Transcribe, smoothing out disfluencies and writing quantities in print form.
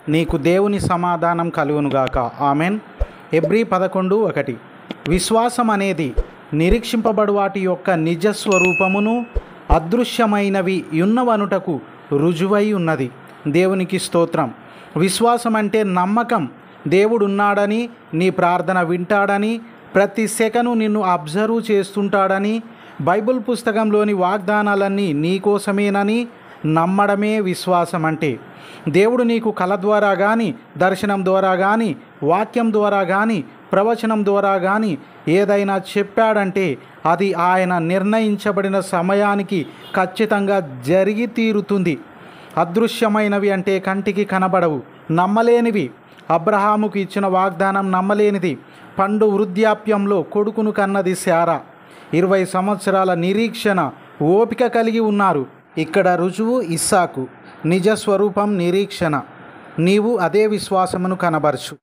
నీకు దేవుని సమాధానం కలుగునుగాక. ఆమెన్. హెబ్రీ 11:1. విశ్వాసం అనేది నిరీక్షింపబడు వాటి యొక్క నిజ స్వరూపమును అదృశ్యమైనవి యున్నవనుటకు రుజువై ఉన్నది. దేవునికి స్తోత్రం. విశ్వాసం అంటే నమ్మకం. దేవుడున్నాడని, నీ ప్రార్థన వింటాడని, ప్రతి సెకను నిన్ను అబ్జర్వ్ చేస్తుంటాడని, బైబిల్ పుస్తకంలోని వాగ్దానాలన్నీ నీకోసమేనని నమ్మడమే విశ్వాసం అంటే. దేవుడు నీకు కల ద్వారా కానీ, దర్శనం ద్వారా కానీ, వాక్యం ద్వారా కానీ, ప్రవచనం ద్వారా కానీ ఏదైనా చెప్పాడంటే అది ఆయన నిర్ణయించబడిన సమయానికి ఖచ్చితంగా జరిగి తీరుతుంది. అదృశ్యమైనవి అంటే కంటికి కనబడవు, నమ్మలేనివి. అబ్రహాముకు ఇచ్చిన వాగ్దానం నమ్మలేనిది. పండు వృద్ధాప్యంలో కొడుకును కన్నది శారా. 20 సంవత్సరాల నిరీక్షణ, ఓపిక కలిగి ఉన్నారు. ఇక్కడ రుజువు ఇస్సాకు. నిజ స్వరూపం నిరీక్షణ. నీవు అదే విశ్వాసమును కనబరచు.